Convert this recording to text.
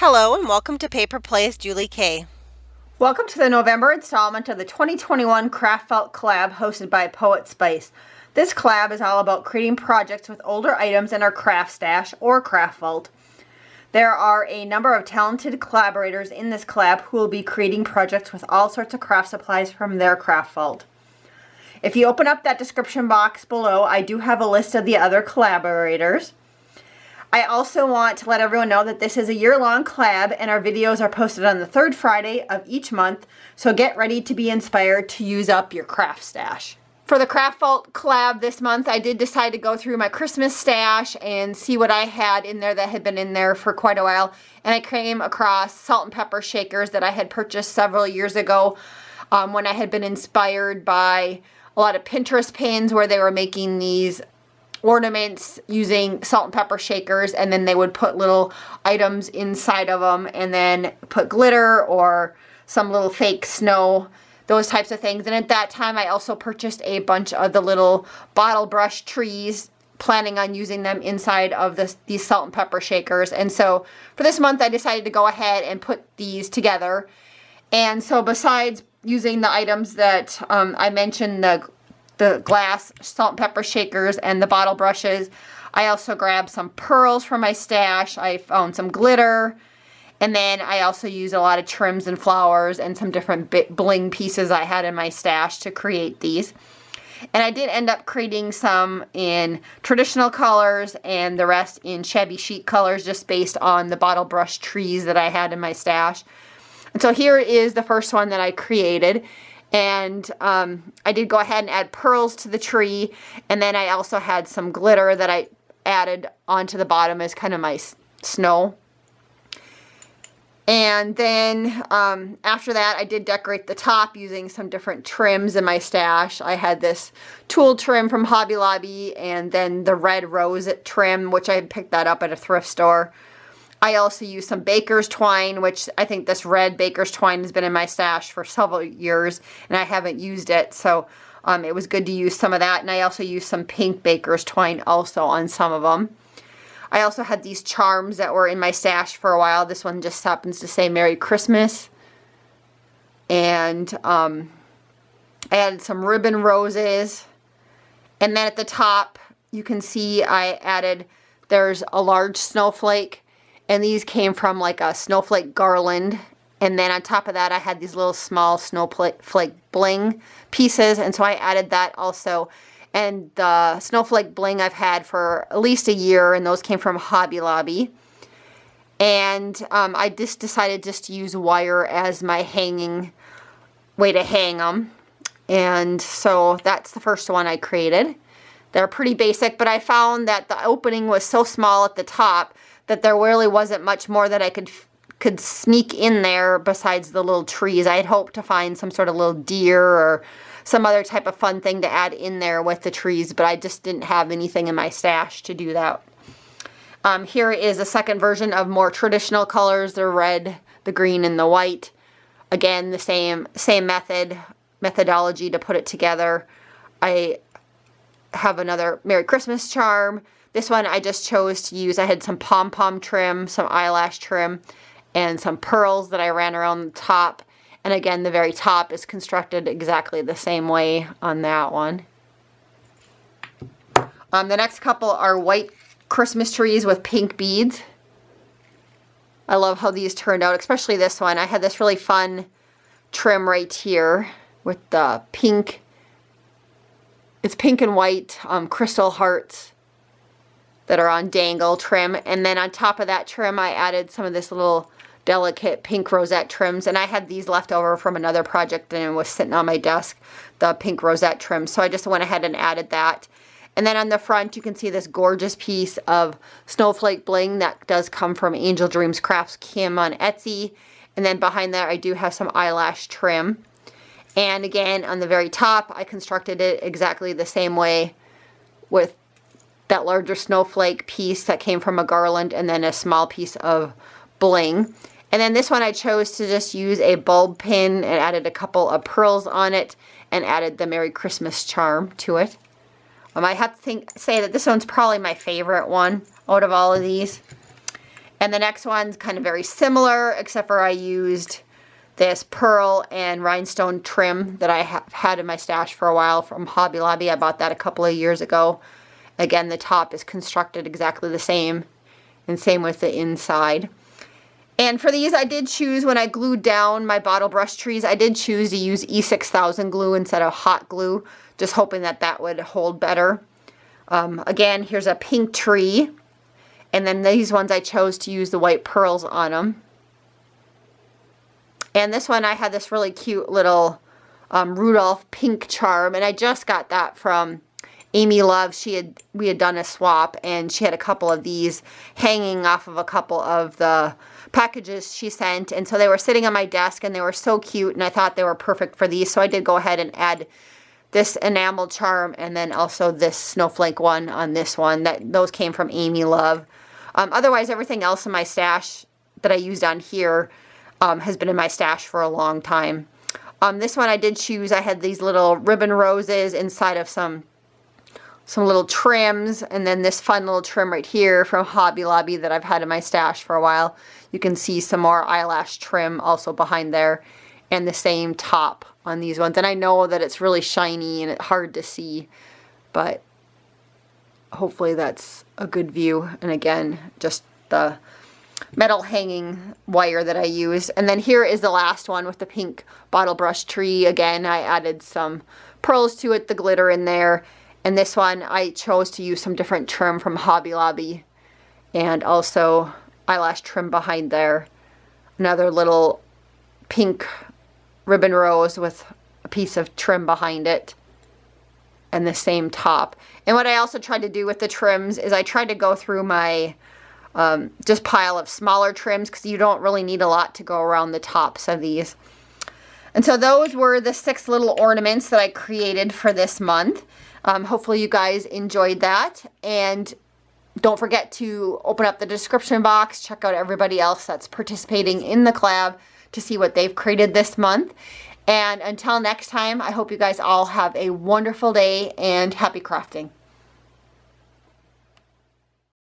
Hello and welcome to Paper Plays Julie K. Welcome to the November installment of the 2021 Craft Felt Collab hosted by Poet Spice. This collab is all about creating projects with older items in our craft stash or craft vault. There are a number of talented collaborators in this collab who will be creating projects with all sorts of craft supplies from their craft vault. If you open up that description box below, I do have a list of the other collaborators. I also want to let everyone know that this is a year-long collab and our videos are posted on the third Friday of each month, so get ready to be inspired to use up your craft stash. For the Craft Vault collab this month, I did decide to go through my Christmas stash and see what I had in there that had been in there for quite a while, and I came across salt and pepper shakers that I had purchased several years ago when I had been inspired by a lot of Pinterest pins where they were making these ornaments using salt and pepper shakers, and then they would put little items inside of them and then put glitter or some little fake snow, those types of things. And at that time I also purchased a bunch of the little bottle brush trees, planning on using them inside of these salt and pepper shakers. And so for this month I decided to go ahead and put these together. And so besides using the items that I mentioned, the glass salt and pepper shakers and the bottle brushes, I also grabbed some pearls from my stash. I found some glitter, and then I also used a lot of trims and flowers and some different bling pieces I had in my stash to create these. And I did end up creating some in traditional colors and the rest in shabby chic colors, just based on the bottle brush trees that I had in my stash. And so here is the first one that I created. And I did go ahead and add pearls to the tree, and then I also had some glitter that I added onto the bottom as kind of my snow. And then after that I did decorate the top using some different trims in my stash. I had this tulle trim from Hobby Lobby, and then the red rose trim, which I had picked that up at a thrift store. I also used some baker's twine, which I think this red baker's twine has been in my stash for several years and I haven't used it, so it was good to use some of that. And I also used some pink baker's twine also on some of them. I also had these charms that were in my stash for a while. This one just happens to say Merry Christmas. And I added some ribbon roses. And then at the top you can see there's a large snowflake. And these came from like a snowflake garland. And then on top of that I had these little small snowflake bling pieces. And so I added that also. And the snowflake bling I've had for at least a year, and those came from Hobby Lobby. And I just decided to use wire as my hanging way to hang them. And so that's the first one I created. They're pretty basic, but I found that the opening was so small at the top that there really wasn't much more that I could sneak in there besides the little trees. I had hoped to find some sort of little deer or some other type of fun thing to add in there with the trees, but I just didn't have anything in my stash to do that. Here is a second version of more traditional colors, the red, the green, and the white. Again, the same methodology to put it together. I have another Merry Christmas charm. This one I just chose to use. I had some pom-pom trim, some eyelash trim, and some pearls that I ran around the top. And again, the very top is constructed exactly the same way on that one. The next couple are white Christmas trees with pink beads. I love how these turned out, especially this one. I had this really fun trim right here with the pink. It's pink and white crystal hearts that are on dangle trim, and then on top of that trim I added some of this little delicate pink rosette trims, and I had these left over from another project and it was sitting on my desk, the pink rosette trim, so I just went ahead and added that. And then on the front you can see this gorgeous piece of snowflake bling that does come from Angel Dreams Crafts Kim on Etsy, and then behind that I do have some eyelash trim. And again, on the very top I constructed it exactly the same way with that larger snowflake piece that came from a garland and then a small piece of bling. And then this one I chose to just use a bulb pin and added a couple of pearls on it and added the Merry Christmas charm to it. I have to say that this one's probably my favorite one out of all of these. And the next one's kind of very similar, except for I used this pearl and rhinestone trim that I have had in my stash for a while from Hobby Lobby. I bought that a couple of years ago. Again, the top is constructed exactly the same, and same with the inside. And for these, I did choose, when I glued down my bottle brush trees, I did choose to use E6000 glue instead of hot glue, just hoping that that would hold better. Again, here's a pink tree, and then these ones I chose to use the white pearls on them. And this one, I had this really cute little Rudolph pink charm, and I just got that from Amy Love. We had done a swap, and she had a couple of these hanging off of a couple of the packages she sent, and so they were sitting on my desk, and they were so cute, and I thought they were perfect for these, so I did go ahead and add this enamel charm, and then also this snowflake one on this one. Those came from Amy Love. Otherwise, everything else in my stash that I used on here has been in my stash for a long time. This one I did choose. I had these little ribbon roses inside of some little trims, and then this fun little trim right here from Hobby Lobby that I've had in my stash for a while. You can see some more eyelash trim also behind there, and the same top on these ones. And I know that it's really shiny and it's hard to see, but hopefully that's a good view. And again, just the metal hanging wire that I used. And then here is the last one with the pink bottle brush tree. Again, I added some pearls to it, the glitter in there. And this one, I chose to use some different trim from Hobby Lobby, and also eyelash trim behind there. Another little pink ribbon rose with a piece of trim behind it, and the same top. And what I also tried to do with the trims is I tried to go through my just pile of smaller trims, because you don't really need a lot to go around the tops of these. And so those were the 6 little ornaments that I created for this month. Hopefully you guys enjoyed that, and don't forget to open up the description box, check out everybody else that's participating in the collab to see what they've created this month. And until next time, I hope you guys all have a wonderful day and happy crafting.